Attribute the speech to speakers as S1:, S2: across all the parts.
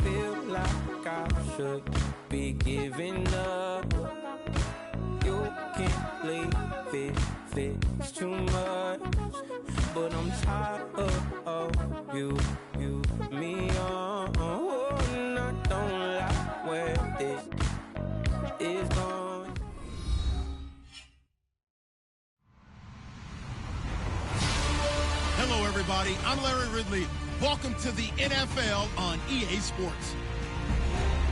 S1: feel like I should be giving up. You can't leave it, it's too much. But I'm tired of you, me on. Oh, and I don't like where this is going.
S2: Hello, everybody. I'm Larry Ridley. Welcome to the NFL on EA Sports.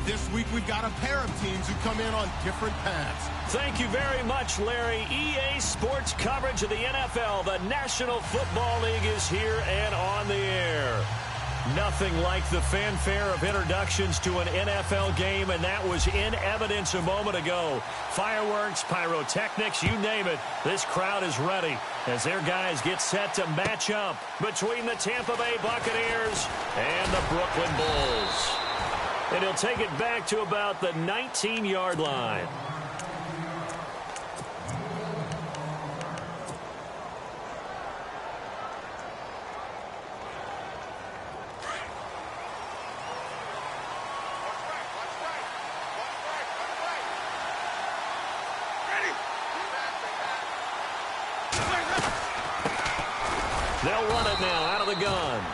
S2: This week, we've got a pair of teams who come in on different paths.
S3: Thank you very much, Larry. EA Sports coverage of the NFL. The National Football League is here and on the air. Nothing like the fanfare of introductions to an NFL game, and that was in evidence a moment ago. Fireworks, pyrotechnics, you name it. This crowd is ready as their guys get set to match up between the Tampa Bay Buccaneers and the Brooklyn Bulls. And he'll take it back to about the 19-yard line. They'll run it now out of the gun.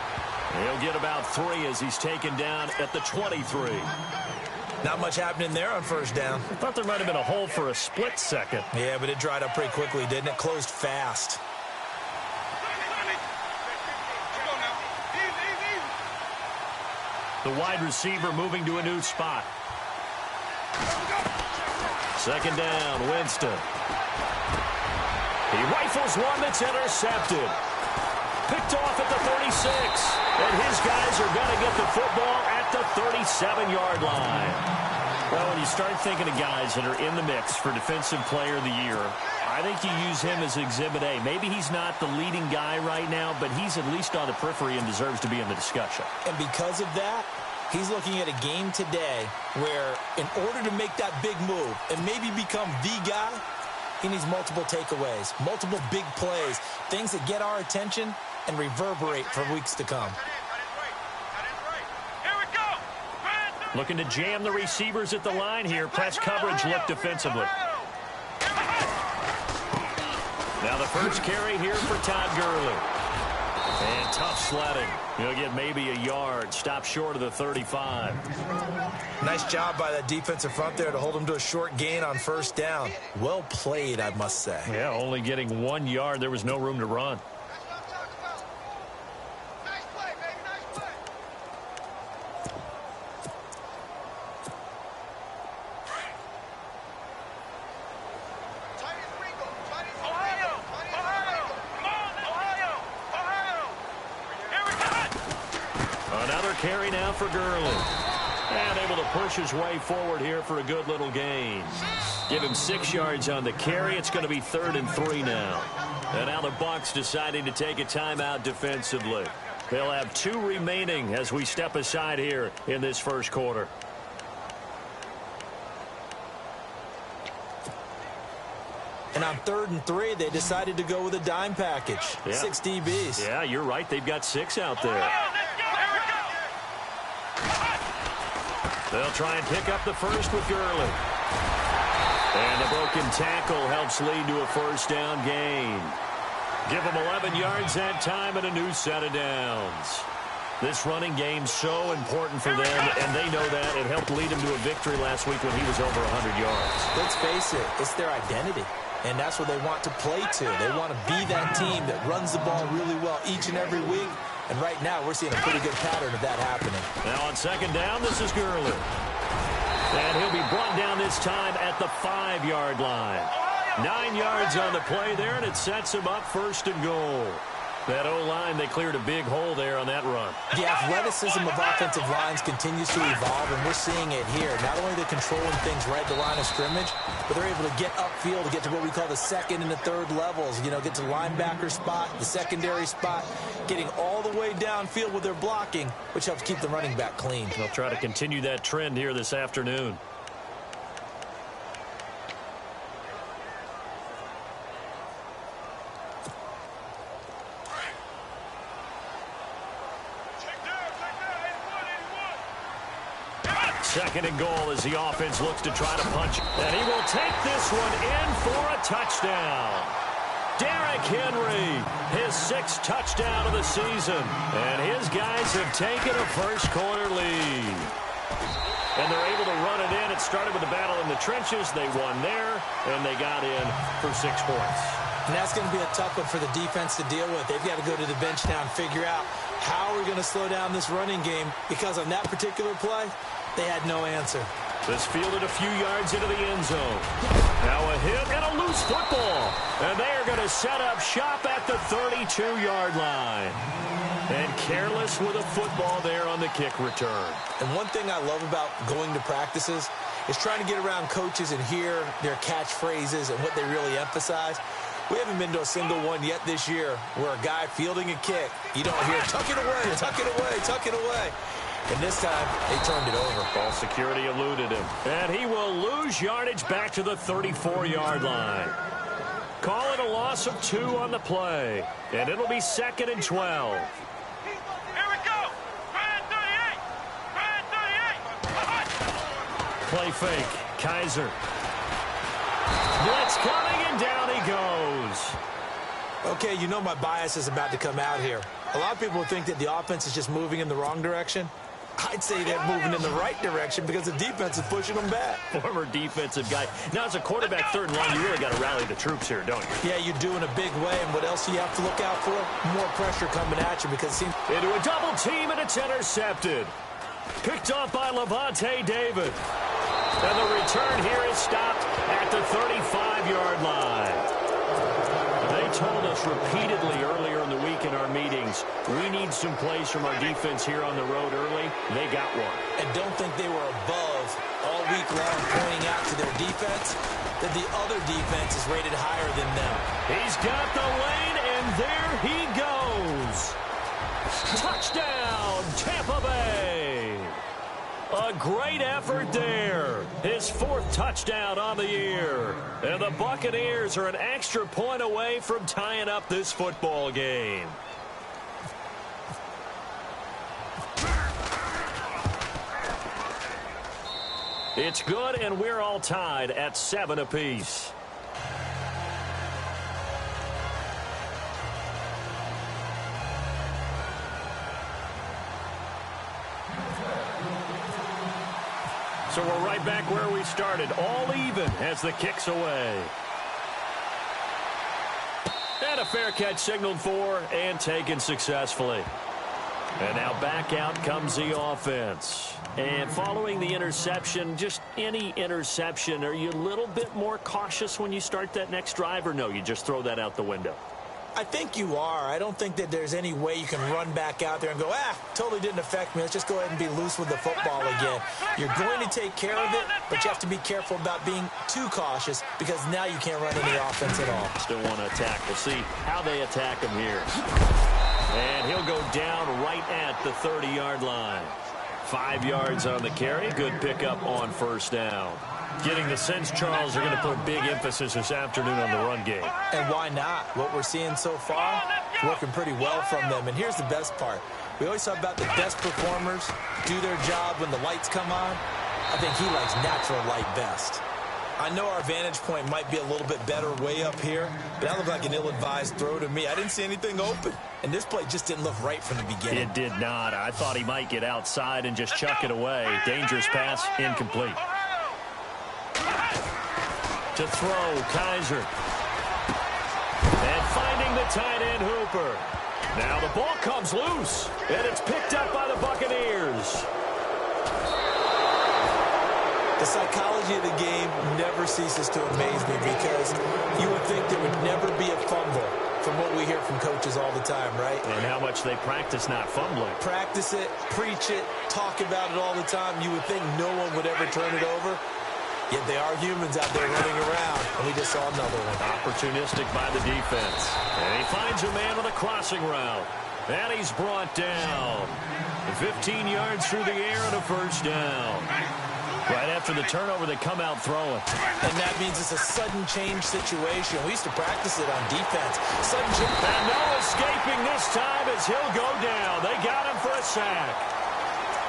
S3: He'll get about 3 as he's taken down at the 23.
S4: Not much happening there on first down.
S3: I thought there might have been a hole for a split second.
S4: Yeah, but it dried up pretty quickly, didn't it? Closed fast.
S3: The wide receiver moving to a new spot. Second down, Winston. He rifles one that's intercepted. Picked off at the 36. And his guys are going to get the football at the 37-yard line. Well, when you start thinking of guys that are in the mix for Defensive Player of the Year, I think you use him as Exhibit A. Maybe he's not the leading guy right now, but he's at least on the periphery and deserves to be in the discussion.
S4: And because of that, he's looking at a game today where in order to make that big move and maybe become the guy, he needs multiple takeaways, multiple big plays, things that get our attention and reverberate for weeks to come.
S3: Looking to jam the receivers at the line here. Press coverage look defensively. Now the first carry here for Todd Gurley. And tough sledding. He'll get maybe a yard. Stop short of the 35.
S4: Nice job by that defensive front there to hold him to a short gain on first down. Well played, I must say.
S3: Yeah, only getting 1 yard. There was no room to run. Carry now for Gurley. And able to push his way forward here for a good little gain. Give him 6 yards on the carry. It's going to be 3rd and 3 now. And now the Bucs deciding to take a timeout defensively. They'll have 2 remaining as we step aside here in this first quarter.
S4: And on 3rd and 3, they decided to go with a dime package. Yeah. 6 DBs.
S3: Yeah, you're right. They've got 6 out there. They'll try and pick up the first with Gurley. And the broken tackle helps lead to a first down gain. Give them 11 yards that time and a new set of downs. This running game's so important for them, and they know that. It helped lead them to a victory last week when he was over 100 yards.
S4: Let's face it, it's their identity. And that's what they want to play to. They want to be that team that runs the ball really well each and every week. And right now, we're seeing a pretty good pattern of that happening.
S3: Now on second down, this is Gurley. And he'll be brought down this time at the 5-yard line. 9 yards on the play there, and it sets him up 1st and goal. That O-line, they cleared a big hole there on that run.
S4: The athleticism of offensive lines continues to evolve, and we're seeing it here. Not only are they controlling things right at the line of scrimmage, but they're able to get upfield to get to what we call the 2nd and the 3rd levels. You know, get to the linebacker spot, the secondary spot, getting all the way downfield with their blocking, which helps keep the running back clean.
S3: They'll try to continue that trend here this afternoon. 2nd and goal as the offense looks to try to punch. And he will take this one in for a touchdown. Derrick Henry, his 6th touchdown of the season. And his guys have taken a first-quarter lead. And they're able to run it in. It started with a battle in the trenches. They won there, and they got in for 6 points.
S4: And that's going to be a tough one for the defense to deal with. They've got to go to the bench now and figure out how we're going to slow down this running game, because on that particular play, they had no answer.
S3: This fielded a few yards into the end zone. Now a hit and a loose football. And they are going to set up shop at the 32-yard line. And careless with a football there on the kick return.
S4: And one thing I love about going to practices is trying to get around coaches and hear their catchphrases and what they really emphasize. We haven't been to a single one yet this year where a guy fielding a kick, you don't hear, tuck it away, tuck it away, tuck it away. And this time, they turned it over.
S3: Ball security eluded him. And he will lose yardage back to the 34-yard line. Call it a loss of 2 on the play. And it'll be 2nd and 12.
S5: Here we go. Brand 38. Brand 38.
S3: Play fake. Kaiser. Blitz coming, and down he goes.
S4: Okay, you know my bias is about to come out here. A lot of people think that the offense is just moving in the wrong direction. I'd say they're moving in the right direction because the defense is pushing them back.
S3: Former defensive guy. Now, as a quarterback, 3rd and long, you really got to rally the troops here, don't you?
S4: Yeah, you do in a big way. And what else do you have to look out for? More pressure coming at you because it seems...
S3: Into a double team, and it's intercepted. Picked off by Levante David. And the return here is stopped at the 35-yard line. They told us repeatedly earlier in the week in our meetings, we need some plays from our defense here on the road early. They got one.
S4: And don't think they were above all week long pointing out to their defense that the other defense is rated higher than them.
S3: He's got the lane, and there he goes. Touchdown, Tampa Bay. A great effort there. His 4th touchdown on the year. And the Buccaneers are an extra point away from tying up this football game. It's good, and we're all tied at 7 apiece. So we're right back where we started, all even as the kick's away. And a fair catch signaled for and taken successfully. And now back out comes the offense. And following the interception, just any interception, are you a little bit more cautious when you start that next drive, or no, you just throw that out the window?
S4: I think you are. I don't think that there's any way you can run back out there and go, totally didn't affect me. Let's just go ahead and be loose with the football again. You're going to take care of it, but you have to be careful about being too cautious because now you can't run any offense at all.
S3: Still want to attack. We'll see how they attack him here. And he'll go down right at the 30-yard line. 5 yards on the carry. Good pickup on 1st down. Getting the sense, Charles, are going to put a big emphasis this afternoon on the run game.
S4: And why not? What we're seeing so far, working pretty well from them. And here's the best part. We always talk about the best performers do their job when the lights come on. I think he likes natural light best. I know our vantage point might be a little bit better way up here, but that looked like an ill-advised throw to me. I didn't see anything open, and this play just didn't look right from the beginning.
S3: It did not. I thought he might get outside and just chuck it away. Dangerous pass, incomplete. To throw, Kaiser. And finding the tight end, Hooper. Now the ball comes loose, and it's picked up by the Buccaneers.
S4: The psychology of the game never ceases to amaze me because you would think there would never be a fumble from what we hear from coaches all the time, right?
S3: And how much they practice not fumbling.
S4: Practice it, preach it, talk about it all the time. You would think no one would ever turn it over. Yet they are humans out there running around, and we just saw another one.
S3: Opportunistic by the defense. And he finds a man on the crossing route. And he's brought down. 15 yards through the air and a 1st down. Right after the turnover, they come out throwing.
S4: And that means it's a sudden change situation. We used to practice it on defense. Sudden change.
S3: And no escaping this time as he'll go down. They got him for a sack.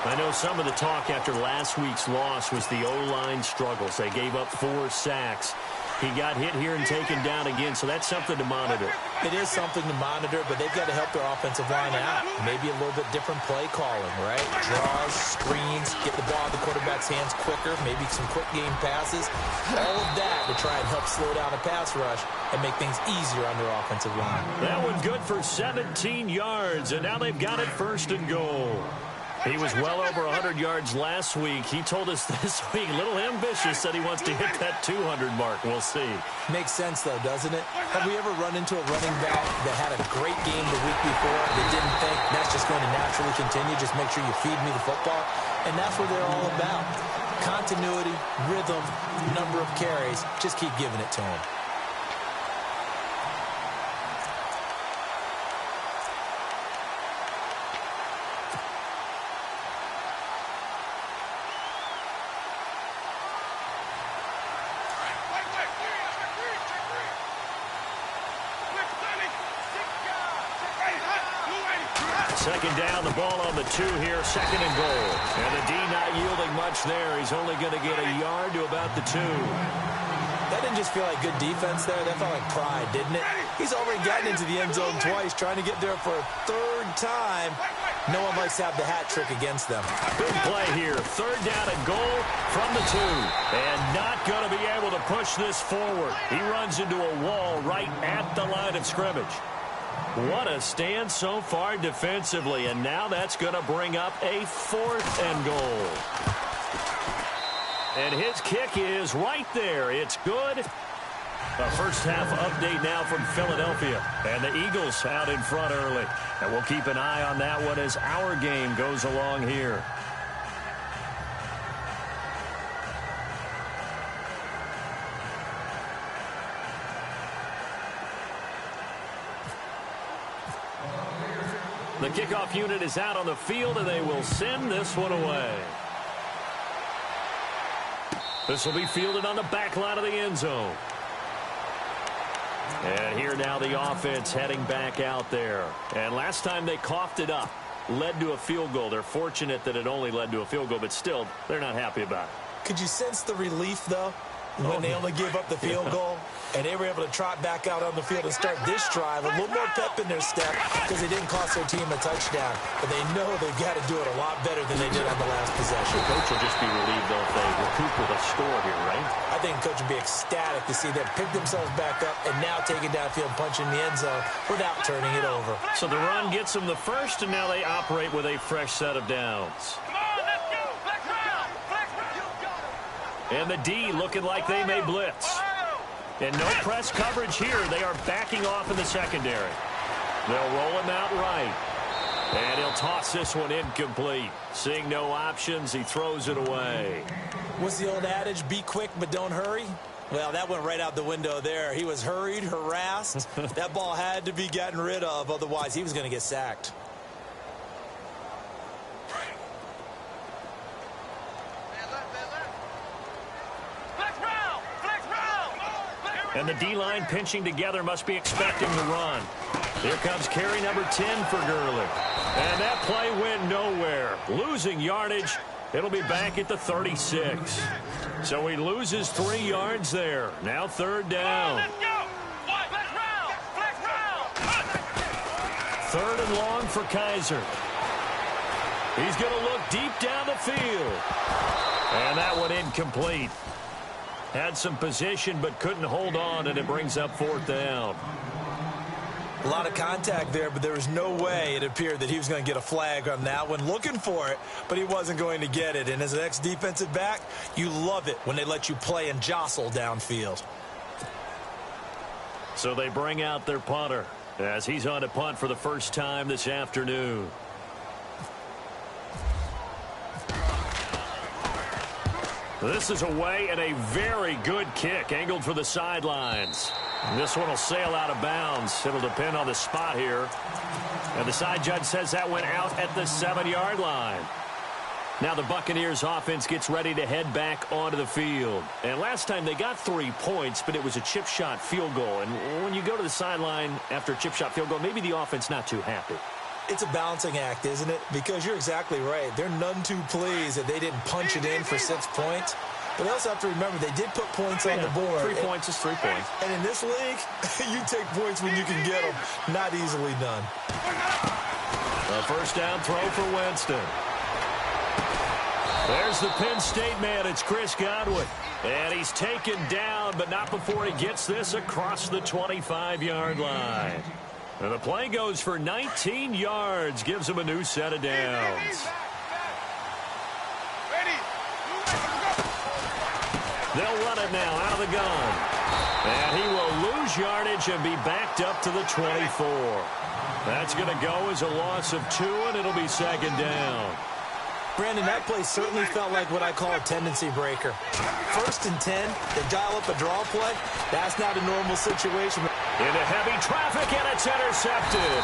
S3: I know some of the talk after last week's loss was the O-line struggles. They gave up 4 sacks. He got hit here and taken down again, so that's something to monitor.
S4: It is something to monitor, but they've got to help their offensive line out. Maybe a little bit different play calling, right? Draws, screens, get the ball in the quarterback's hands quicker, maybe some quick game passes. All of that to try and help slow down the pass rush and make things easier on their offensive line.
S3: That one good for 17 yards, and now they've got it 1st and goal. He was well over 100 yards last week. He told us this week, a little ambitious, said he wants to hit that 200 mark. We'll see.
S4: Makes sense, though, doesn't it? Have we ever run into a running back that had a great game the week before that didn't think that's just going to naturally continue? Just make sure you feed me the football. And that's what they're all about. Continuity, rhythm, number of carries. Just keep giving it to him.
S3: Second down, the ball on the 2 here, 2nd and goal. And the D not yielding much there. He's only going to get a yard to about the 2.
S4: That didn't just feel like good defense there. That felt like pride, didn't it? He's already gotten into the end zone twice, trying to get there for a 3rd time. No one likes to have the hat trick against them.
S3: Big play here. 3rd down and goal from the 2. And not going to be able to push this forward. He runs into a wall right at the line of scrimmage. What a stand so far defensively, and now that's going to bring up a 4th and goal. And his kick is right there. It's good. A first half update now from Philadelphia, and the Eagles out in front early. And we'll keep an eye on that one as our game goes along here. The kickoff unit is out on the field, and they will send this one away. This will be fielded on the back line of the end zone. And here now the offense heading back out there. And last time they coughed it up, led to a field goal. They're fortunate that it only led to a field goal, but still, they're not happy about it.
S4: Could you sense the relief, though, when they only gave up the field goal? And they were able to trot back out on the field and start this drive. A little more pep in their step because they didn't cost their team a touchdown. But they know they've got to do it a lot better than they did on the last possession.
S3: The coach will just be relieved, though, if they recoup with a score here, right?
S4: I think the coach would be ecstatic to see them pick themselves back up and now take it downfield and punch in the end zone without turning it over.
S3: So the run gets them the first, and now they operate with a fresh set of downs.
S5: Come on, let's go. Flex round. Flex round.
S3: And the D looking like they may blitz. And no press coverage here. They are backing off in the secondary. They'll roll him out right. And he'll toss this one incomplete. Seeing no options, he throws it away.
S4: What's the old adage? Be quick, but don't hurry. Well, that went right out the window there. He was hurried, harassed. That ball had to be gotten rid of. Otherwise, he was going to get sacked.
S3: And the D-line pinching together must be expecting the run. Here comes carry number 10 for Gurley. And that play went nowhere. Losing yardage. It'll be back at the 36. So he loses 3 yards there. Now 3rd down. 3rd and long for Kaiser. He's going to look deep down the field. And that one incomplete. Had some position but couldn't hold on, and it brings up 4th down.
S4: A lot of contact there, but there was no way it appeared that he was going to get a flag on that one. Looking for it, but he wasn't going to get it. And as an ex-defensive back, you love it when they let you play and jostle downfield.
S3: So they bring out their punter as he's on to punt for the first time this afternoon. This is away and a very good kick angled for the sidelines. This one will sail out of bounds. It'll depend on the spot here. And the side judge says that went out at the 7-yard line. Now the Buccaneers offense gets ready to head back onto the field. And last time they got 3 points, but it was a chip shot field goal. And when you go to the sideline after a chip shot field goal, maybe the offense not too happy.
S4: It's a balancing act, isn't it? Because you're exactly right. They're none too pleased that they didn't punch it in for 6 points. But they also have to remember they did put points on the board.
S3: 3 points is 3 points.
S4: And in this league, you take points when you can get them. Not easily done.
S3: A first down throw for Winston. There's the Penn State man. It's Chris Godwin. And he's taken down, but not before he gets this across the 25-yard line. And the play goes for 19 yards. Gives him a new set of downs. They'll run it now out of the gun. And he will lose yardage and be backed up to the 24. That's going to go as a loss of 2, and it'll be second down.
S4: Brandon, that play certainly felt like what I call a tendency breaker. 1st and 10, they dial up a draw play. That's not a normal situation.
S3: Into heavy traffic, and it's intercepted.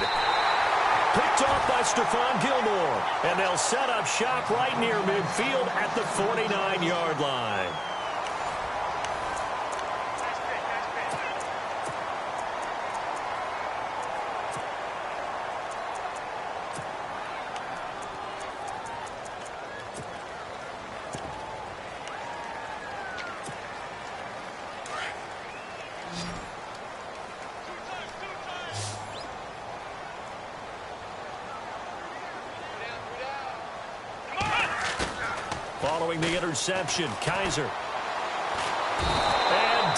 S3: Picked off by Stephon Gilmore. And they'll set up shop right near midfield at the 49-yard line. Following the interception, Kaiser. And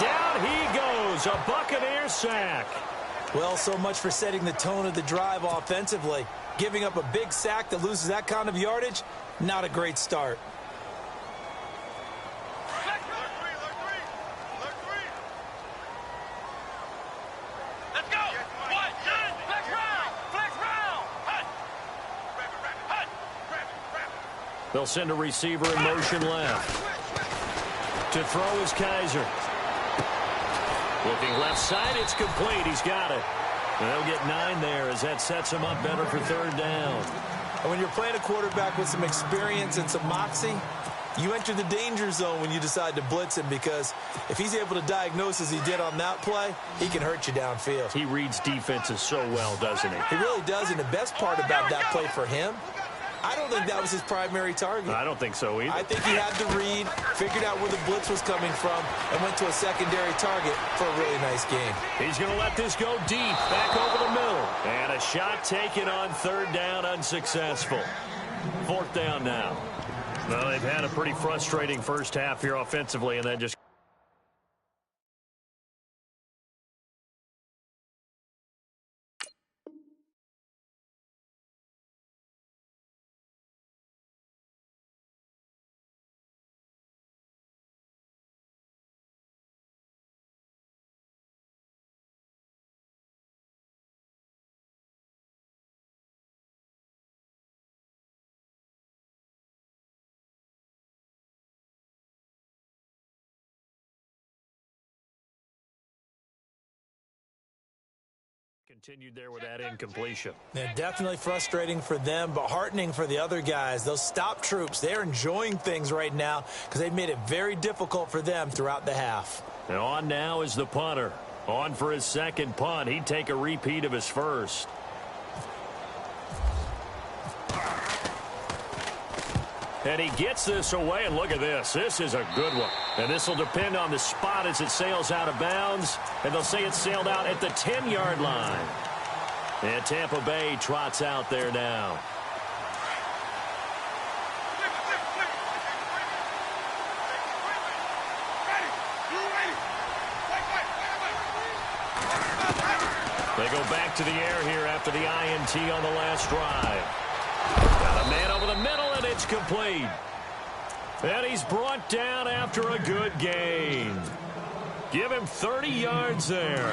S3: down he goes, a Buccaneer sack.
S4: Well, so much for setting the tone of the drive offensively. Giving up a big sack that loses that kind of yardage, not a great start.
S3: They'll send a receiver in motion left. To throw is Kaiser. Looking left side, it's complete. He's got it. And they'll get 9 there as that sets him up better for third down.
S4: And when you're playing a quarterback with some experience and some moxie, you enter the danger zone when you decide to blitz him, because if he's able to diagnose as he did on that play, he can hurt you downfield.
S3: He reads defenses so well, doesn't he?
S4: He really does, and the best part about that play for him, I don't think that was his primary target.
S3: I don't think so either.
S4: I think he had the read, figured out where the blitz was coming from, and went to a secondary target for a really nice game.
S3: He's going to let this go deep, back over the middle. And a shot taken on third down, unsuccessful. Fourth down now. Well, they've had a pretty frustrating first half here offensively, and then just continued there with that incompletion.
S4: Yeah, definitely frustrating for them, but heartening for the other guys. Those stop troops, they're enjoying things right now because they've made it very difficult for them throughout the half.
S3: And on now is the punter. On for his second punt. He'd take a repeat of his first. And he gets this away, and look at this. This is a good one. And this will depend on the spot as it sails out of bounds. And they'll say it sailed out at the 10-yard line. And Tampa Bay trots out there now. They go back to the air here after the INT on the last drive. Got a man over the middle, and it's complete. And he's brought down after a good gain. Give him 30 yards there.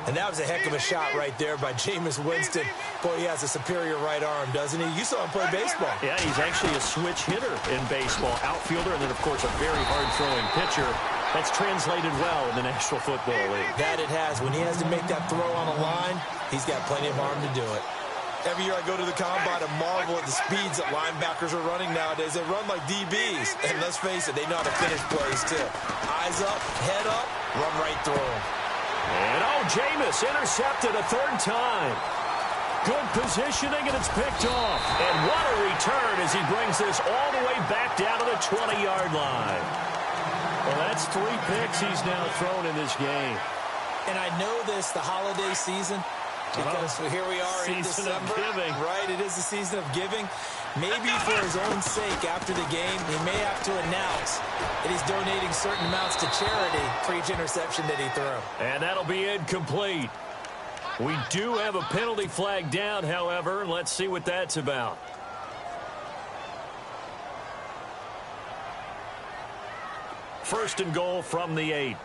S4: And that was a heck of a shot right there by Jameis Winston. Boy, he has a superior right arm, doesn't he? You saw him play baseball.
S3: Yeah, he's actually a switch hitter in baseball. Outfielder, and then, of course, a very hard-throwing pitcher. That's translated well in the National Football League.
S4: That it has. When he has to make that throw on a line, he's got plenty of arm to do it. Every year I go to the combine and marvel at the speeds that linebackers are running nowadays. They run like DBs. And let's face it, they know how to finish plays, too. Eyes up, head up, run right through them.
S3: And, Jameis intercepted a third time. Good positioning, and it's picked off. And what a return as he brings this all the way back down to the 20-yard line. Well, that's 3 picks he's now thrown in this game.
S4: And I know this, the holiday season, because here we are in December.
S3: Season of giving.
S4: Right, it is the season of giving. Maybe for his own sake, after the game, he may have to announce that he's donating certain amounts to charity for each interception that he threw.
S3: And that'll be incomplete. We do have a penalty flag down, however, and let's see what that's about. First and goal from the 8.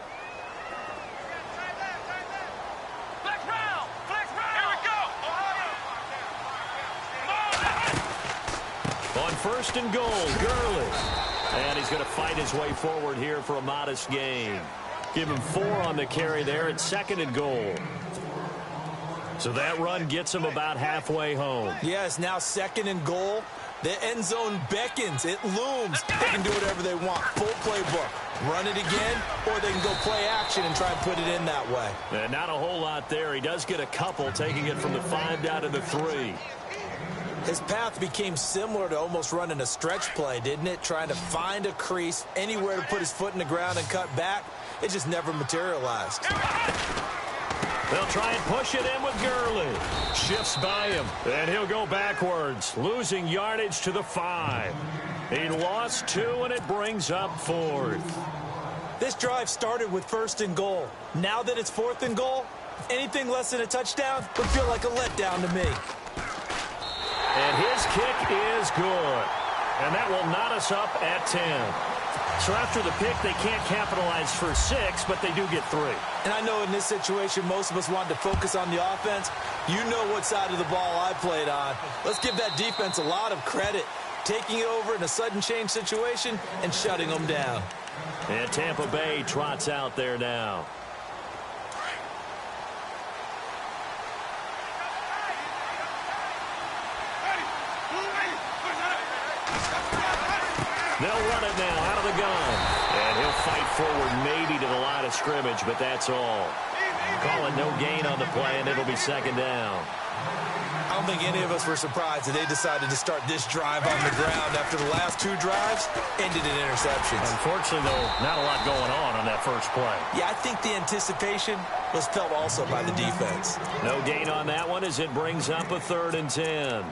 S5: Flex round! Flex round! Here we go!
S3: On first and goal, Gurley. And he's going to fight his way forward here for a modest gain. Give him 4 on the carry there at second and goal. So that run gets him about halfway home.
S4: Yes, now second and goal. The end zone beckons. It looms. They can do whatever they want. Full playbook. Run it again, or they can go play action and try and put it in that way.
S3: And not a whole lot there. He does get a couple, taking it from the 5 down to the 3.
S4: His path became similar to almost running a stretch play, didn't it? Trying to find a crease, anywhere to put his foot in the ground and cut back. It just never materialized.
S3: They'll try and push it in with Gurley. Shifts by him, and he'll go backwards, losing yardage to the 5. He lost 2, and it brings up 4th.
S4: This drive started with first and goal. Now that it's 4th and goal, anything less than a touchdown would feel like a letdown to me.
S3: And his kick is good. And that will knot us up at 10. So after the pick, they can't capitalize for 6, but they do get 3.
S4: And I know in this situation, most of us wanted to focus on the offense. You know what side of the ball I played on. Let's give that defense a lot of credit, taking it over in a sudden change situation and shutting them down.
S3: And Tampa Bay trots out there now. They'll run it now out of the gun. And he'll fight forward maybe to the line of scrimmage, but that's all. Calling no gain on the play, and it'll be second down.
S4: I don't think any of us were surprised that they decided to start this drive on the ground after the last 2 drives ended in interceptions.
S3: Unfortunately, though, not a lot going on that first play.
S4: Yeah, I think the anticipation was felt also by the defense.
S3: No gain on that one as it brings up a 3rd and 10.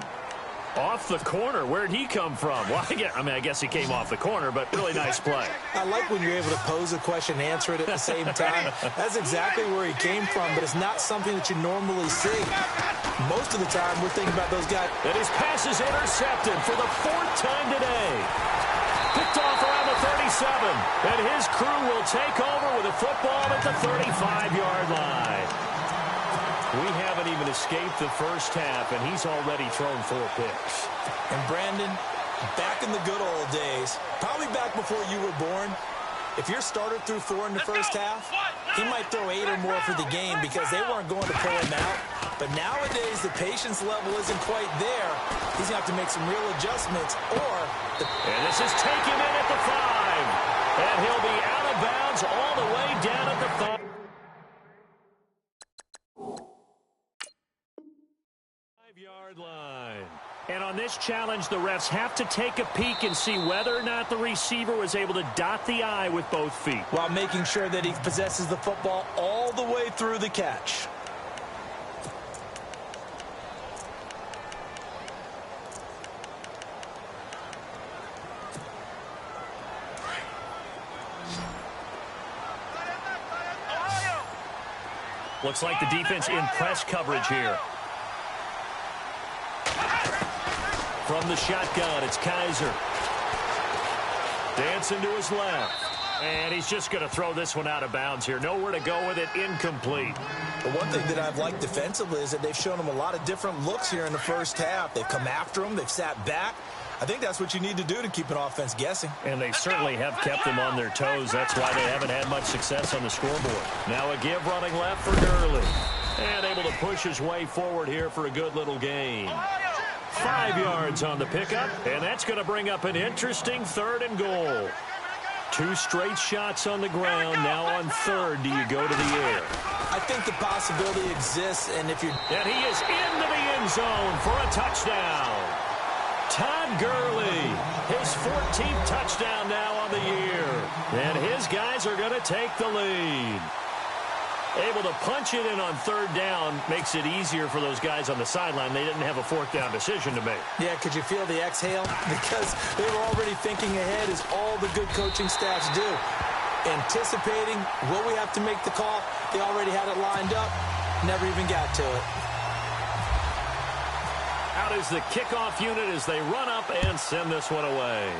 S3: Off the corner. Where'd he come from? Well, I guess he came off the corner, but really nice play.
S4: I like when you're able to pose a question and answer it at the same time. That's exactly where he came from, but it's not something that you normally see. Most of the time, we're thinking about those guys.
S3: And his pass is intercepted for the 4th time today. Picked off around the 37. And his crew will take over with a football at the 35-yard line. We haven't even escaped the first half, and he's already thrown 4 picks.
S4: And Brandon, back in the good old days, probably back before you were born, if your starter threw 4 in the first half, he might throw 8 or more for the game because they weren't going to pull him out. But nowadays, the patience level isn't quite there. He's going to have to make some real adjustments.
S3: And this is taken in at the 5. And he'll be out of bounds all the way down at the 5. Line. And on this challenge, the refs have to take a peek and see whether or not the receiver was able to dot the I with both feet,
S4: while making sure that he possesses the football all the way through the catch.
S3: Looks like the defense in press coverage here. From the shotgun, it's Kaiser. Dancing to his left. And he's just going to throw this one out of bounds here. Nowhere to go with it. Incomplete.
S4: The one thing that I've liked defensively is that they've shown him a lot of different looks here in the first half. They've come after him. They've sat back. I think that's what you need to do to keep an offense guessing.
S3: And they certainly have kept them on their toes. That's why they haven't had much success on the scoreboard. Now a give running left for Gurley. And able to push his way forward here for a good little gain. 5 yards on the pickup, and that's going to bring up an interesting 3rd and goal. 2 straight shots on the ground. Now on 3rd, do you go to the air?
S4: I think the possibility exists, and if you're...
S3: And he is into the end zone for a touchdown. Todd Gurley, his 14th touchdown now on the year. And his guys are going to take the lead. Able to punch it in on third down makes it easier for those guys on the sideline. They didn't have a fourth down decision to make.
S4: Yeah, could you feel the exhale? Because they were already thinking ahead, as all the good coaching staffs do. Anticipating, will we have to make the call? They already had it lined up. Never even got to it.
S3: Out is the kickoff unit as they run up and send this one away.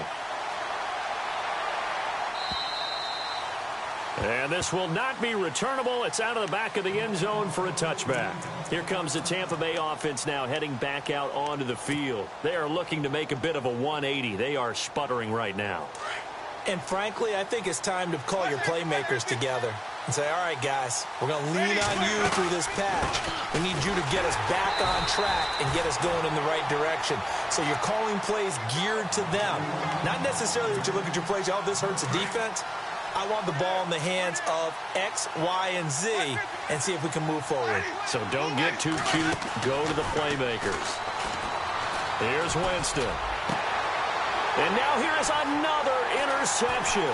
S3: And this will not be returnable. It's out of the back of the end zone for a touchback. Here comes the Tampa Bay offense now heading back out onto the field. They are looking to make a bit of a 180. They are sputtering right now.
S4: And frankly, I think it's time to call your playmakers together and say, all right, guys, we're going to lean on you through this patch. We need you to get us back on track and get us going in the right direction. So you're calling plays geared to them. Not necessarily that you look at your plays, oh, this hurts the defense. I want the ball in the hands of X, Y, and Z and see if we can move forward.
S3: So don't get too cute. Go to the playmakers. Here's Winston. And now here is another interception.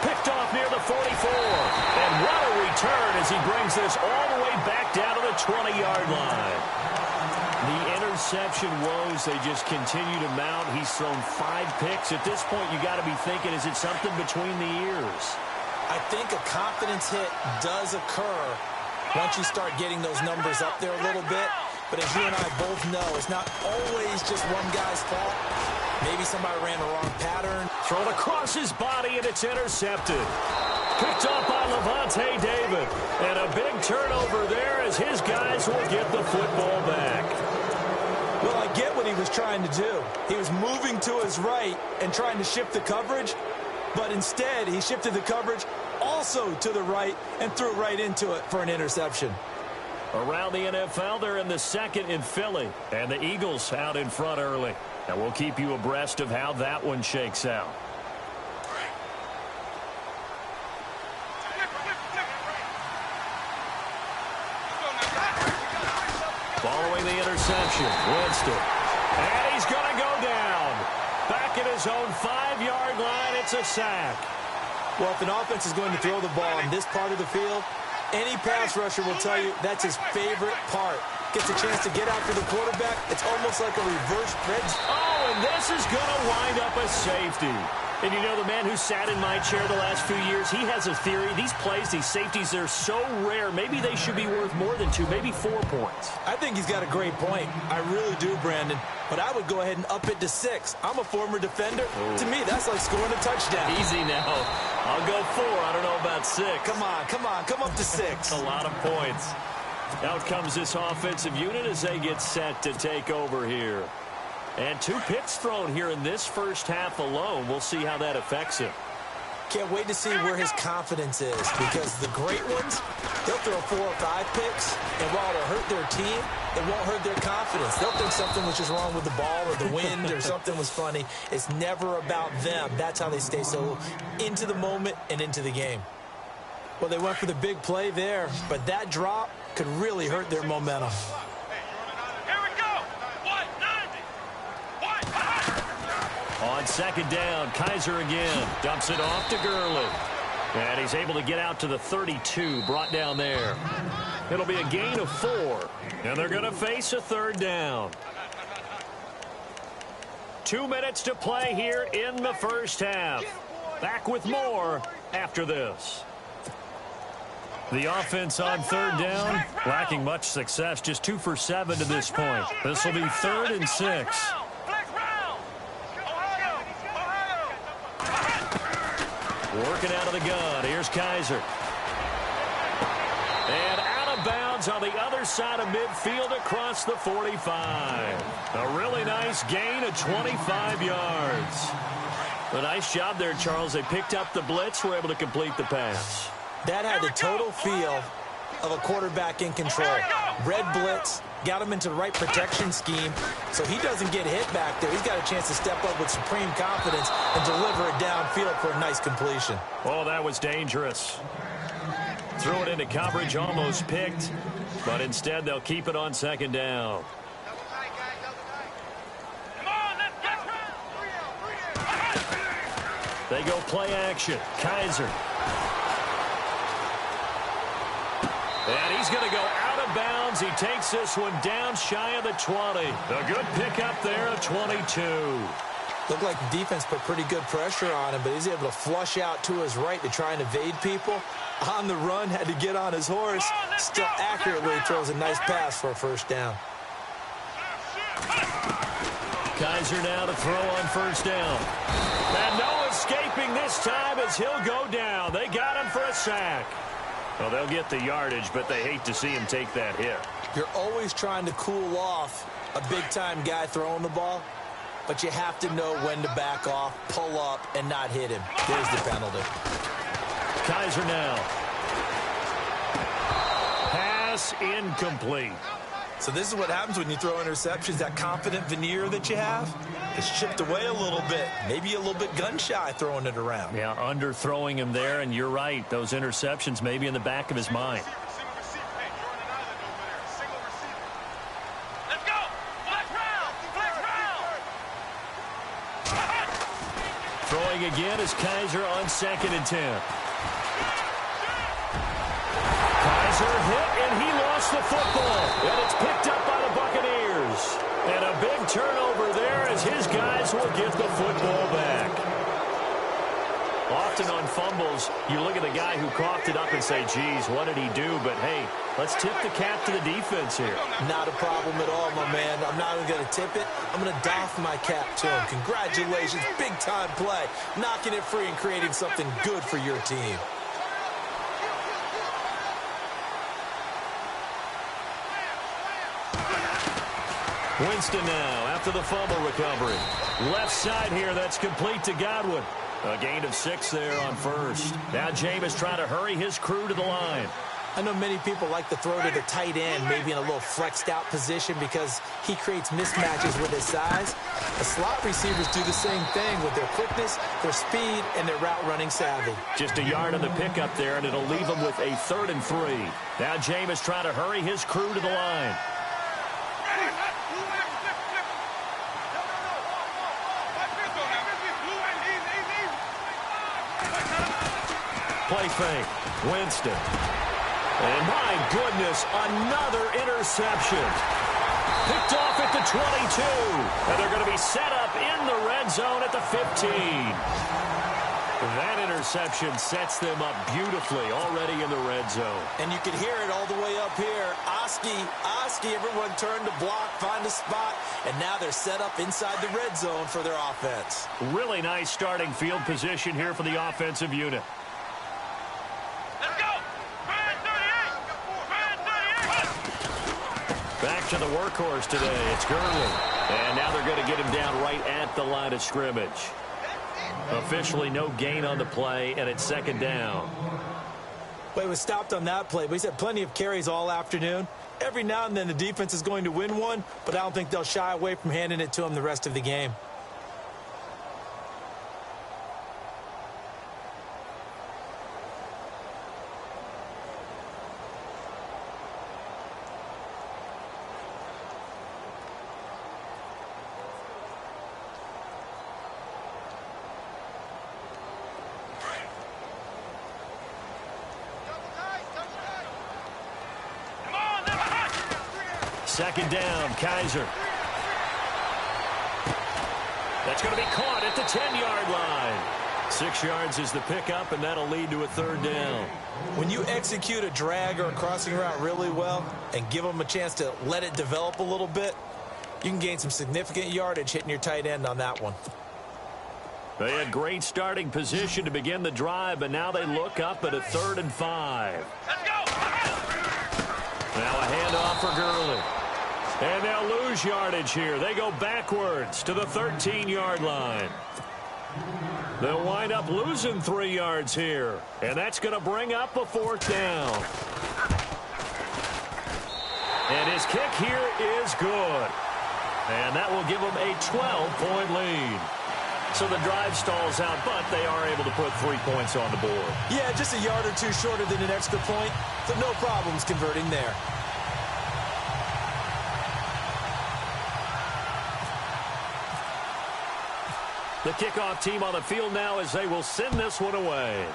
S3: Picked off near the 44. And what a return as he brings this all the way back down to the 20-yard line. The interception woes, they just continue to mount. He's thrown 5 picks. At this point, you got to be thinking, is it something between the ears?
S4: I think a confidence hit does occur once you start getting those numbers up there a little bit. But as you and I both know, it's not always just one guy's fault. Maybe somebody ran the wrong pattern.
S3: Thrown across his body, and it's intercepted. Picked up by Levante David. And a big turnover there as his guys will get the football back.
S4: Well, I get what he was trying to do. He was moving to his right and trying to shift the coverage. But instead, he shifted the coverage also to the right and threw right into it for an interception.
S3: Around the NFL, they're in the second in Philly. And the Eagles out in front early. And we'll keep you abreast of how that one shakes out. Following the interception, Winston. And he's going to go down. Back at his own 5-yard line, it's a sack.
S4: Well, if an offense is going to throw the ball in this part of the field, any pass rusher will tell you that's his favorite part. Gets a chance to get after the quarterback. It's almost like a reverse bridge.
S3: Oh, and this is going to wind up a safety. And you know, the man who sat in my chair the last few years, he has a theory. These plays, these safeties, they're so rare. Maybe they should be worth more than 2, maybe 4 points.
S4: I think he's got a great point. I really do, Brandon. But I would go ahead and up it to 6. I'm a former defender. Ooh. To me, that's like scoring a touchdown.
S3: Easy now. I'll go 4. I don't know about 6.
S4: Come on. Come up to 6.
S3: A lot of points. Out comes this offensive unit as they get set to take over here. And 2 picks thrown here in this first half alone. We'll see how that affects him.
S4: Can't wait to see where his confidence is, because the great ones, they'll throw 4 or 5 picks, and while it'll hurt their team, it won't hurt their confidence. They'll think something was just wrong with the ball or the wind or something was funny. It's never about them. That's how they stay so into the moment and into the game. Well, they went for the big play there, but that drop could really hurt their momentum.
S3: On second down, Kaiser again. Dumps it off to Gurley. And he's able to get out to the 32, brought down there. It'll be a gain of 4. And they're going to face a third down. 2 minutes to play here in the first half. Back with more after this. The offense on third down, lacking much success. Just 2 for 7 to this point. This will be 3rd and 6. Working out of the gun. Here's Kaiser. And out of bounds on the other side of midfield across the 45. A really nice gain of 25 yards. A nice job there, Charles. They picked up the blitz, were able to complete the pass.
S4: That had the total feel of a quarterback in control. Red blitz, got him into the right protection scheme, so he doesn't get hit back there. He's got a chance to step up with supreme confidence and deliver it downfield for a nice completion.
S3: Oh, that was dangerous. Threw it into coverage, almost picked, but instead they'll keep it on second down. They go play action. Kaiser. And he's going to go out of bounds. He takes this one down shy of the 20. A good pickup there of 22.
S4: Looked like the defense put pretty good pressure on him, but he's able to flush out to his right to try and evade people. On the run, had to get on his horse. Still accurately throws a nice pass for a first down.
S3: Kaiser now to throw on first down. And no escaping this time as he'll go down. They got him for a sack. Well, they'll get the yardage, but they hate to see him take that hit.
S4: You're always trying to cool off a big-time guy throwing the ball, but you have to know when to back off, pull up, and not hit him. There's the penalty.
S3: Kaiser now. Pass incomplete.
S4: So this is what happens when you throw interceptions. That confident veneer that you have is chipped away a little bit. Maybe a little bit gun-shy throwing it around.
S3: Yeah, underthrowing him there, and you're right. Those interceptions may be in the back of his mind.
S5: Let's go! Flex round! Flex round!
S3: Throwing again is Kaiser on 2nd and 10. Kaiser hit, and he lost the football. And it's picked up by the Buccaneers. And a big turnover there as his guys will get the football back. Often on fumbles, you look at the guy who coughed it up and say, geez, what did he do? But, hey, let's tip the cap to the defense here.
S4: Not a problem at all, my man. I'm not even going to tip it. I'm going to doff my cap to him. Congratulations, big-time play. Knocking it free and creating something good for your team.
S3: Winston now after the fumble recovery. Left side here, that's complete to Godwin. A gain of 6 there on first. Now Jameis trying to hurry his crew to the line.
S4: I know many people like to throw to the tight end, maybe in a little flexed out position because he creates mismatches with his size. The slot receivers do the same thing with their quickness, their speed, and their route running savvy.
S3: Just a yard on the pickup there, and it'll leave him with a 3rd and 3. Now Jameis trying to hurry his crew to the line. Play fake. Winston. And my goodness, another interception. Picked off at the 22. And they're going to be set up in the red zone at the 15. That interception sets them up beautifully already in the red zone.
S4: And you can hear it all the way up here. Oski, everyone turned to block, find a spot, and now they're set up inside the red zone for their offense.
S3: Really nice starting field position here for the offensive unit. Back to the workhorse today. It's Gurley. And now they're going to get him down right at the line of scrimmage. Officially no gain on the play, and it's 2nd down.
S4: Well, he was stopped on that play, but he's had plenty of carries all afternoon. Every now and then the defense is going to win one, but I don't think they'll shy away from handing it to him the rest of the game.
S3: Second down, Kaiser. That's going to be caught at the 10-yard line. 6 yards is the pickup, and that'll lead to a 3rd down.
S4: When you execute a drag or a crossing route really well and give them a chance to let it develop a little bit, you can gain some significant yardage hitting your tight end on that one.
S3: They had great starting position to begin the drive, but now they look up at a 3rd and 5.
S5: Let's go!
S3: Now a handoff for Gurley. And they'll lose yardage here. They go backwards to the 13-yard line. They'll wind up losing 3 yards here. And that's going to bring up a 4th down. And his kick here is good. And that will give them a 12-point lead. So the drive stalls out, but they are able to put 3 points on the board.
S4: Yeah, just a yard or two shorter than an extra point, so no problems converting there.
S3: The kickoff team on the field now as they will send this one away.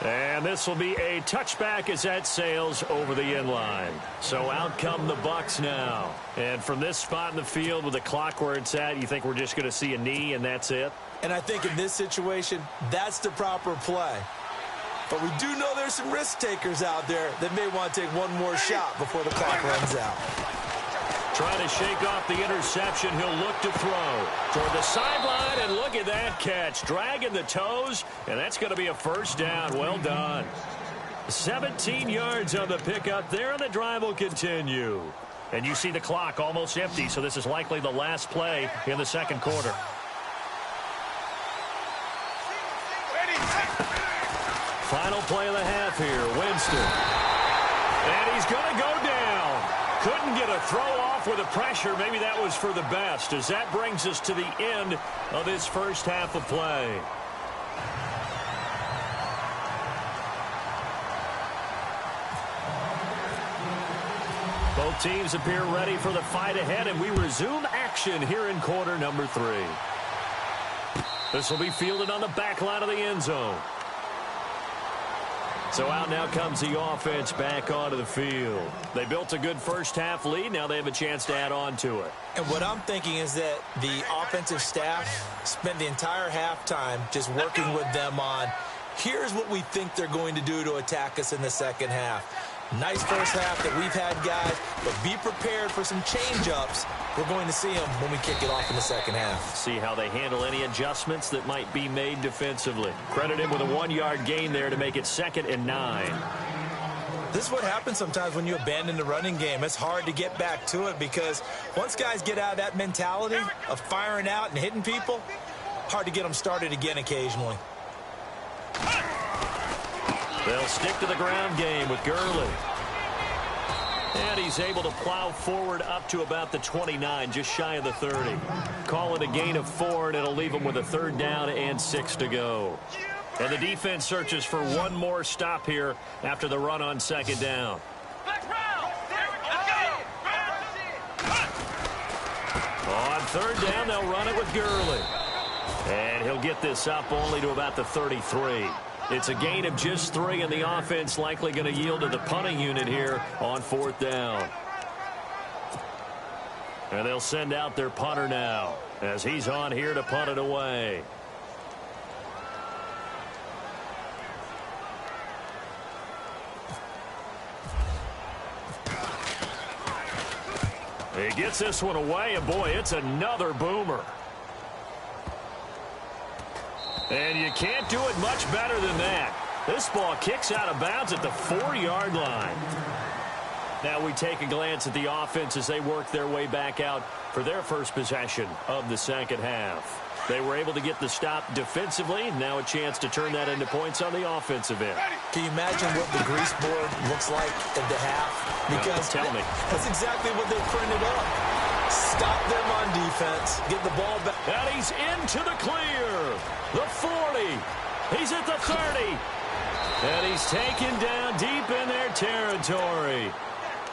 S3: And this will be a touchback as that sails over the end line. So out come the Bucs now. And from this spot in the field with the clock where it's at, you think we're just going to see a knee and that's it?
S4: And I think in this situation, that's the proper play. But we do know there's some risk takers out there that may want to take one more shot before the clock runs out.
S3: Trying to shake off the interception. He'll look to throw toward the sideline, and look at that catch. Dragging the toes, and that's going to be a first down. Well done. 17 yards on the pickup there, and the drive will continue. And you see the clock almost empty, so this is likely the last play in the second quarter. Final play of the half here. Winston. And he's going to go down. Couldn't get a throw off with the pressure. Maybe that was for the best, as that brings us to the end of this first half of play. Both teams appear ready for the fight ahead, and we resume action here in quarter number 3. This will be fielded on the back line of the end zone. So out now comes the offense back onto the field. They built a good first half lead. Now they have a chance to add on to it.
S4: And what I'm thinking is that the offensive staff spent the entire halftime just working with them on, here's what we think they're going to do to attack us in the second half. Nice first half that we've had, guys, but be prepared for some change-ups. We're going to see them when we kick it off in the second half.
S3: See how they handle any adjustments that might be made defensively. Credit him with a 1-yard gain there to make it 2nd and 9.
S4: This is what happens sometimes when you abandon the running game. It's hard to get back to it because once guys get out of that mentality of firing out and hitting people, hard to get them started again occasionally.
S3: They'll stick to the ground game with Gurley. And he's able to plow forward up to about the 29, just shy of the 30. Call it a gain of 4, and it'll leave him with a 3rd down and 6 to go. And the defense searches for one more stop here after the run on 2nd down. On 3rd down, they'll run it with Gurley. And he'll get this up only to about the 33. It's a gain of just 3, and the offense likely going to yield to the punting unit here on 4th down. And they'll send out their punter now as he's on here to punt it away. He gets this one away, and boy, it's another boomer. And you can't do it much better than that. This ball kicks out of bounds at the 4-yard line. Now we take a glance at the offense as they work their way back out for their first possession of the second half. They were able to get the stop defensively. Now a chance to turn that into points on the offensive end.
S4: Can you imagine what the grease board looks like at the half? Because
S3: tell me.
S4: That's exactly what they printed up. Stop them on defense. Get the ball back.
S3: And he's into the clear. The 40. He's at the 30. And he's taken down deep in their territory.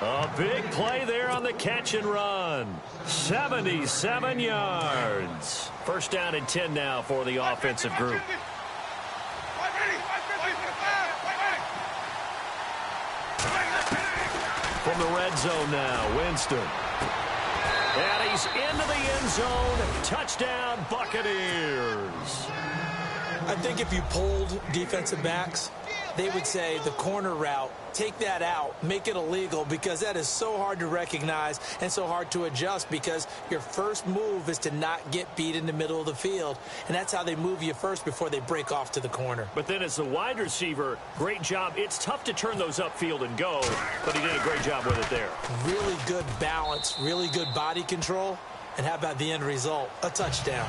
S3: A big play there on the catch and run. 77 yards. First down and 10 now for the offensive group. From the red zone now, Winston. And he's into the end zone. Touchdown, Buccaneers.
S4: I think if you polled defensive backs, they would say the corner route, take that out, make it illegal, because that is so hard to recognize and so hard to adjust, because your first move is to not get beat in the middle of the field, and that's how they move you first before they break off to the corner.
S3: But then as the wide receiver, great job. It's tough to turn those upfield and go, but he did a great job with it there.
S4: Really good balance, really good body control, and how about the end result? A touchdown.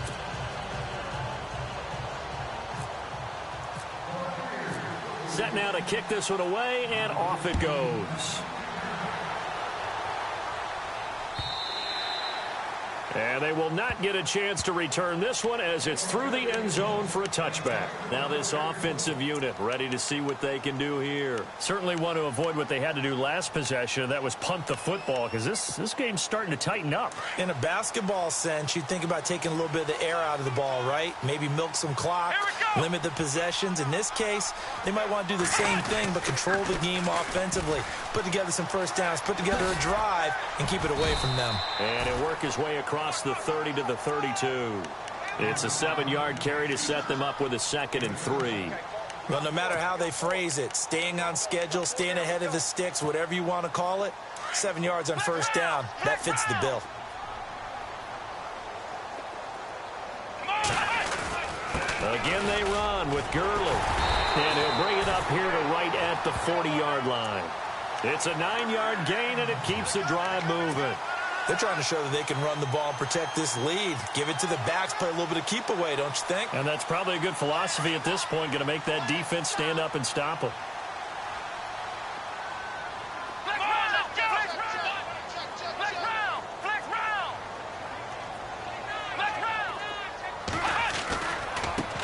S3: Set now to kick this one away, and off it goes. And they will not get a chance to return this one as it's through the end zone for a touchback. Now this offensive unit ready to see what they can do here. Certainly want to avoid what they had to do last possession, and that was punt the football, because this game's starting to tighten up.
S4: In a basketball sense, you think about taking a little bit of the air out of the ball, right? Maybe milk some clock, limit the possessions. In this case, they might want to do the same thing, but control the game offensively. Put together some first downs, put together a drive, and keep it away from them.
S3: And he'll work his way across the 30 to the 32. It's a 7-yard carry to set them up with a 2nd and 3.
S4: Well, no matter how they phrase it, staying on schedule, staying ahead of the sticks, whatever you want to call it, 7 yards on first down, that fits the bill.
S3: Again, they run with Gurley. And he'll bring it up here to right at the 40-yard line. It's a 9-yard gain, and it keeps the drive moving.
S4: They're trying to show that they can run the ball and protect this lead. Give it to the backs, play a little bit of keep away, don't you think?
S3: And that's probably a good philosophy at this point, going to make that defense stand up and stop them.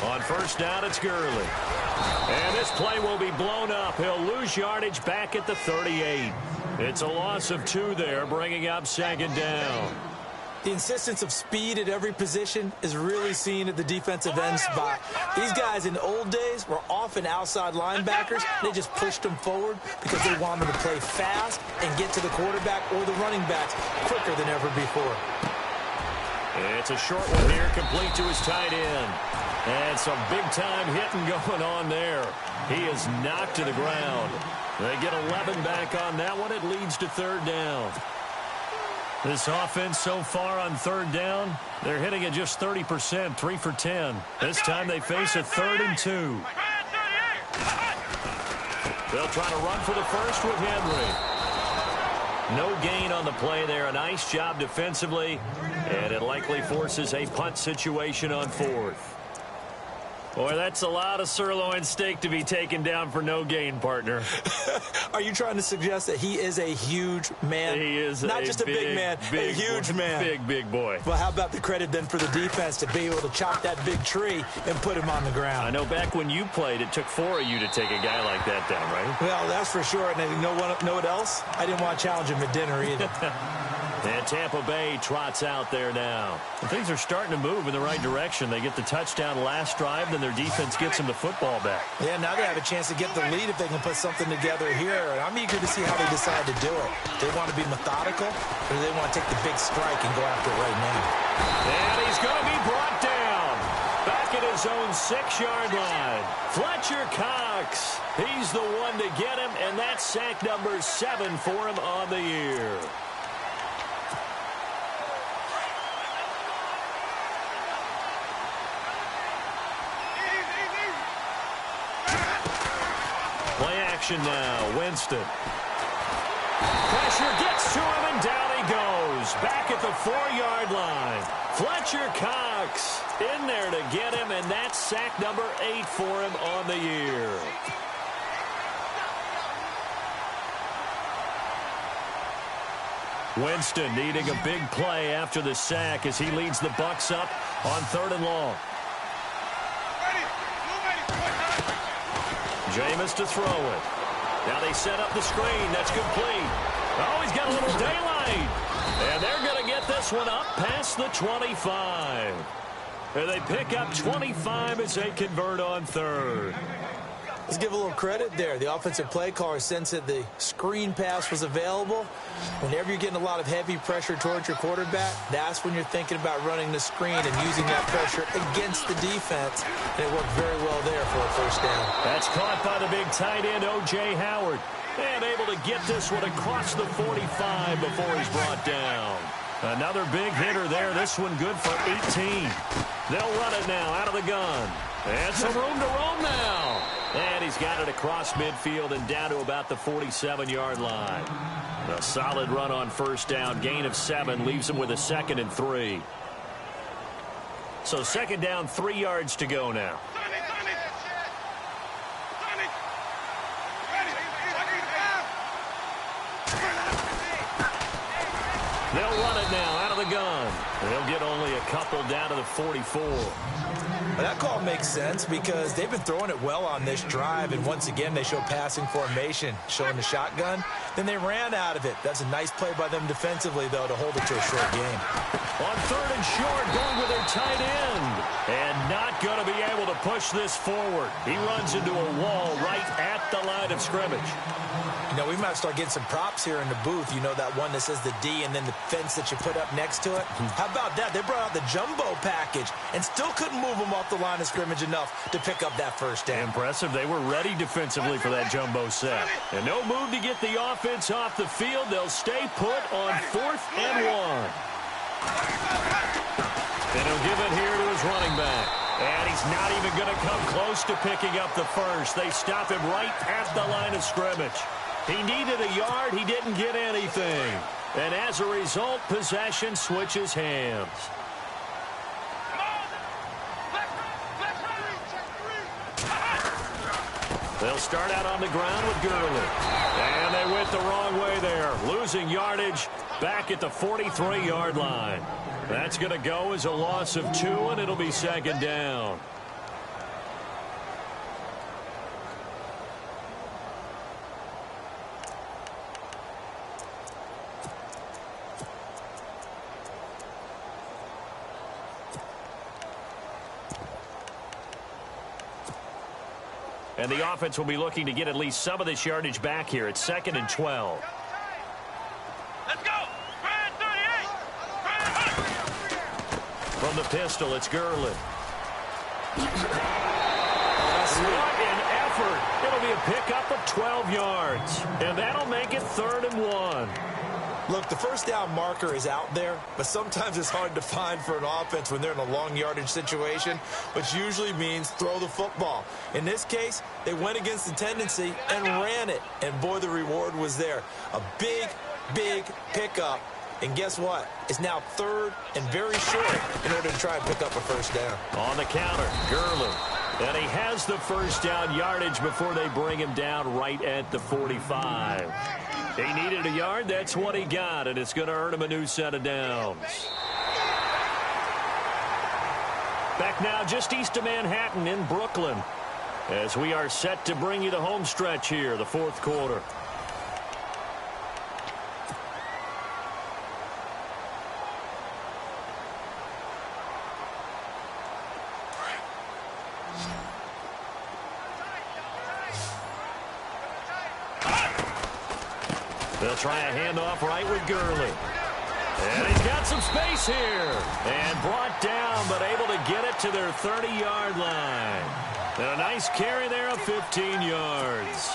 S3: On first down, it's Gurley. And this play will be blown up. He'll lose yardage back at the 38. It's a loss of 2 there, bringing up 2nd down.
S4: The insistence of speed at every position is really seen at the defensive end spot. These guys in the old days were often outside linebackers. They just pushed them forward because they wanted them to play fast and get to the quarterback or the running backs quicker than ever before.
S3: It's a short one here, complete to his tight end. And some big-time hitting going on there. He is knocked to the ground. They get 11 back on that one. It leads to 3rd down. This offense so far on 3rd down, they're hitting at just 30%, 3 for 10. This time they face a 3rd and 2. They'll try to run for the first with Henry. No gain on the play there. A nice job defensively, and it likely forces a punt situation on 4th. Boy, that's a lot of sirloin steak to be taken down for no gain, partner.
S4: Are you trying to suggest that he is a huge man?
S3: He is
S4: not just a big man, a huge man.
S3: Big boy.
S4: Well, how about the credit then for the defense to be able to chop that big tree and put him on the ground?
S3: I know back when you played, it took 4 of you to take a guy like that down, right?
S4: Well, that's for sure. And you know what else? I didn't want to challenge him at dinner either.
S3: And Tampa Bay trots out there now. And things are starting to move in the right direction. They get the touchdown last drive, then their defense gets them the football back.
S4: Yeah, now they have a chance to get the lead if they can put something together here. And I'm eager to see how they decide to do it. Do they want to be methodical, or do they want to take the big strike and go after it right now?
S3: And he's going to be brought down. Back at his own 6-yard line. Fletcher Cox. He's the one to get him, and that's sack number 7 for him on the year. Play action now, Winston. Pressure gets to him, and down he goes. Back at the 4-yard line. Fletcher Cox in there to get him, and that's sack number 8 for him on the year. Winston needing a big play after the sack as he leads the Bucs up on 3rd and long. Jameis to throw it. Now they set up the screen. That's complete. Oh, he's got a little daylight. And they're going to get this one up past the 25. And they pick up 25 as they convert on 3rd.
S4: Let's give a little credit there. The offensive play caller sensed that the screen pass was available. Whenever you're getting a lot of heavy pressure towards your quarterback, that's when you're thinking about running the screen and using that pressure against the defense. And it worked very well there for a first down.
S3: That's caught by the big tight end, O.J. Howard. And able to get this one across the 45 before he's brought down. Another big hitter there. This one good for 18. They'll run it now out of the gun. And some room to roam now. And he's got it across midfield and down to about the 47-yard line. A solid run on first down. Gain of 7 leaves him with a 2nd and 3. So 2nd down, 3 yards to go now. They'll run it now out of the gun. They'll get only a couple down to the 44.
S4: Well, that call makes sense because they've been throwing it well on this drive, and once again they show passing formation, showing the shotgun. Then they ran out of it. That's a nice play by them defensively, though, to hold it to a short game.
S3: On 3rd and short, going with their tight end. And not going to be able to push this forward. He runs into a wall right at the line of scrimmage.
S4: You know, we might start getting some props here in the booth. You know, that one that says the D and then the fence that you put up next to it? How about that? They brought out the jumbo package and still couldn't move them off the line of scrimmage enough to pick up that first down.
S3: Impressive. They were ready defensively for that jumbo set. And no move to get the offense off the field. They'll stay put on 4th and 1. And he'll give it here to his running back. And he's not even going to come close to picking up the first. They stop him right at the line of scrimmage. He needed a yard. He didn't get anything. And as a result, possession switches hands. They'll start out on the ground with Gurley. And they went the wrong way there, losing yardage back at the 43-yard line. That's going to go as a loss of 2, and it'll be 2nd down. And the offense will be looking to get at least some of this yardage back here. It's 2nd and 12.
S5: Let's go! Grand 38!
S3: From the pistol, it's Gurley. What an effort. It'll be a pickup of 12 yards. And that'll make it 3rd and 1.
S4: Look, the first down marker is out there, but sometimes it's hard to find for an offense when they're in a long yardage situation, which usually means throw the football. In this case, they went against the tendency and ran it, and boy, the reward was there. A big, big pickup, and guess what? It's now 3rd and very short in order to try and pick up a first down.
S3: On the counter, Gurley. And he has the first down yardage before they bring him down right at the 45. He needed a yard. That's what he got, and it's going to earn him a new set of downs. Back now just east of Manhattan in Brooklyn as we are set to bring you the home stretch here, the 4th quarter. They'll try a handoff right with Gurley. And he's got some space here. And brought down, but able to get it to their 30-yard line. And a nice carry there of 15 yards.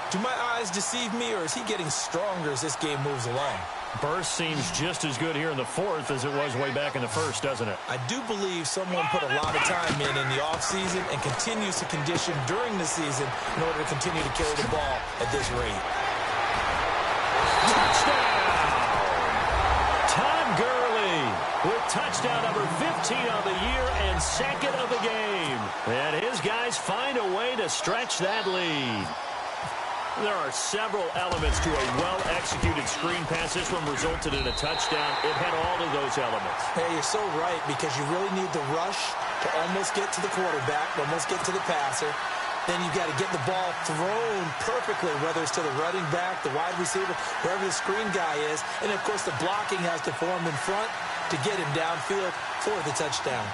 S4: Do my eyes deceive me, or is he getting stronger as this game moves along?
S3: Burst seems just as good here in the 4th as it was way back in the 1st, doesn't it?
S4: I do believe someone put a lot of time in the offseason and continues to condition during the season in order to continue to carry the ball at this rate.
S3: Touchdown! Todd Gurley with touchdown number 15 on the year and 2nd of the game. And his guys find a way to stretch that lead. There are several elements to a well-executed screen pass. This one resulted in a touchdown. It had all of those elements.
S4: Hey, you're so right, because you really need the rush to almost get to the quarterback, almost get to the passer. Then you've got to get the ball thrown perfectly, whether it's to the running back, the wide receiver, wherever the screen guy is. And, of course, the blocking has to form in front to get him downfield for the touchdown.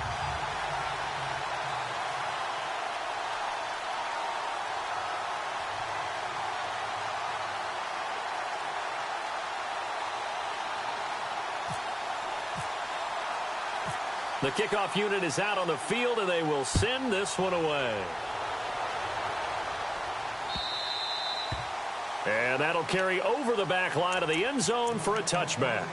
S3: The kickoff unit is out on the field, and they will send this one away. And that'll carry over the back line of the end zone for a touchback.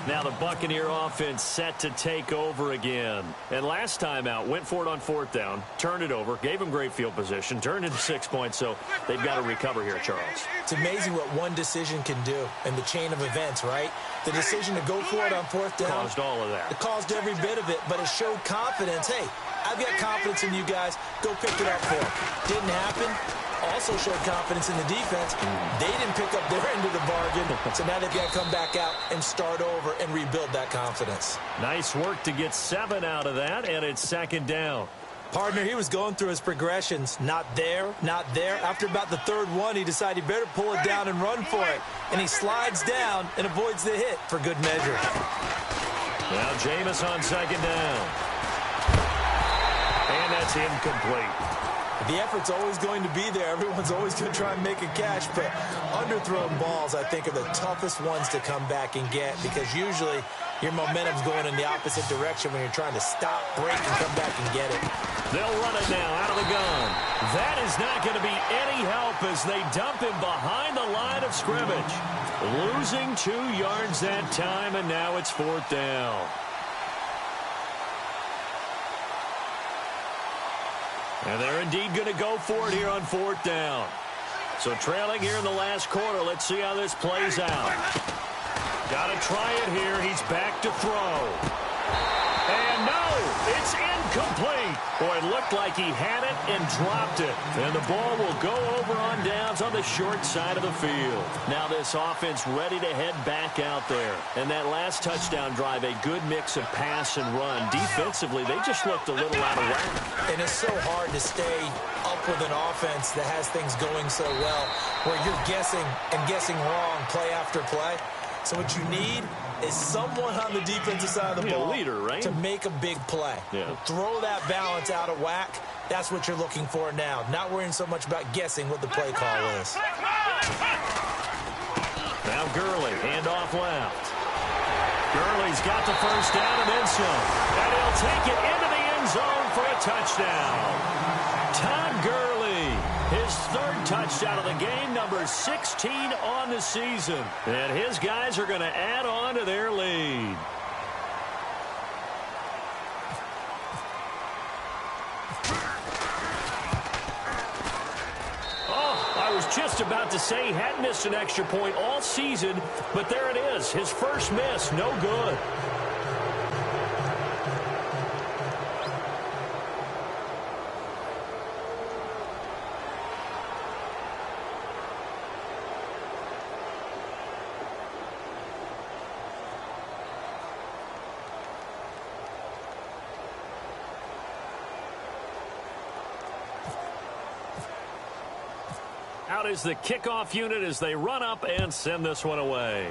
S3: Now the Buccaneer offense set to take over again. And last time out, went for it on 4th down, turned it over, gave them great field position, turned into 6 points, so they've got to recover here, Charles.
S4: It's amazing what one decision can do in the chain of events, right? The decision to go for it on 4th down
S3: Caused all of that.
S4: It caused every bit of it, but it showed confidence. Hey, I've got confidence in you guys. Go pick it up for them. Didn't happen. Also showed confidence in the defense. They didn't pick up their end of the bargain, so now they've got to come back out and start over and rebuild that confidence.
S3: Nice work to get 7 out of that, and it's second down.
S4: Partner, he was going through his progressions. Not there, not there. After about the third one, he decided he better pull it down and run for it. And he slides down and avoids the hit for good measure.
S3: Now Jameis on second down. And that's incomplete.
S4: The effort's always going to be there. Everyone's always going to try and make a catch, but underthrown balls, I think, are the toughest ones to come back and get because usually your momentum's going in the opposite direction when you're trying to stop, break, and come back and get it.
S3: They'll run it now out of the gun. That is not going to be any help as they dump him behind the line of scrimmage. Losing 2 yards that time, and now it's 4th down. And they're indeed going to go for it here on 4th down. So trailing here in the last quarter. Let's see how this plays out. Got to try it here. He's back to throw. And no, it's incomplete. Boy, it looked like he had it and dropped it. And the ball will go over on downs on the short side of the field. Now this offense ready to head back out there. And that last touchdown drive, a good mix of pass and run. Defensively, they just looked a little out of whack.
S4: And it's so hard to stay up with an offense that has things going so well where you're guessing and guessing wrong play after play. So what you need is someone on the defensive side of the ball
S3: leader, right?
S4: to make a big play.
S3: Yeah.
S4: Throw that balance out of whack. That's what you're looking for now. Not worrying so much about guessing what the play call is.
S3: Now Gurley, handoff left. Gurley's got the first down and then some. And he'll take it into the end zone for a touchdown. Todd Gurley, his 3rd touchdown of the game, number 16 on the season. And his guys are going to add on to their lead. Oh, I was just about to say he hadn't missed an extra point all season, but there it is. His first miss, no good. Out is the kickoff unit as they run up and send this one away.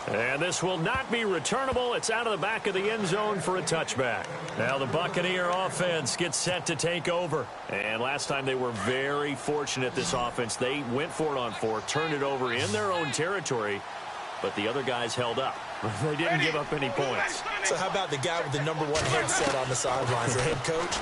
S3: And this will not be returnable. It's out of the back of the end zone for a touchback. Now the Buccaneer offense gets set to take over. And last time they were very fortunate, this offense. They went for it on 4, turned it over in their own territory, but the other guys held up. They didn't give up any points.
S4: So how about the guy with the #1 headset on the sidelines, the head coach?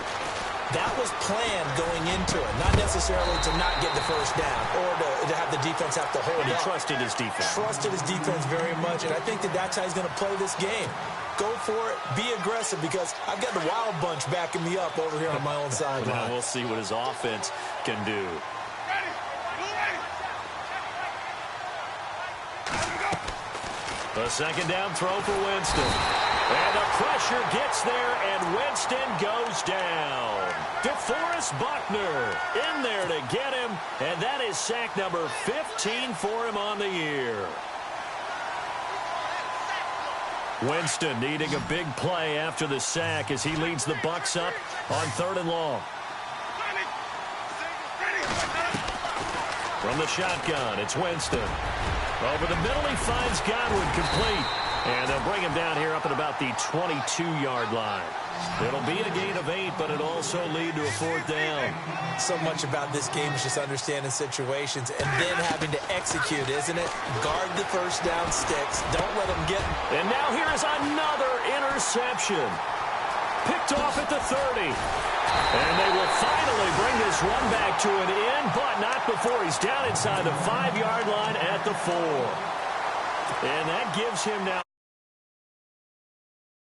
S4: That was planned going into it, not necessarily to not get the first down or to have the defense have to hold it.
S3: He trusted his defense.
S4: Trusted his defense very much, and I think that's how he's going to play this game. Go for it, be aggressive, because I've got the Wild Bunch backing me up over here on my own sideline.
S3: Now we'll see what his offense can do. A second down throw for Winston. And the pressure gets there, and Winston goes down. DeForest Buckner in there to get him, and that is sack number 15 for him on the year. Winston needing a big play after the sack as he leads the Bucs up on 3rd and long. From the shotgun, it's Winston. Over the middle, he finds Godwin complete. And they'll bring him down here up at about the 22-yard line. It'll be a gain of 8, but it'll also lead to a 4th down.
S4: So much about this game is just understanding situations and then having to execute, isn't it? Guard the first down sticks. Don't let them get them.
S3: And now here is another interception. Picked off at the 30. And they will finally bring this run back to an end, but not before he's down inside the 5-yard line at the 4. And that gives him now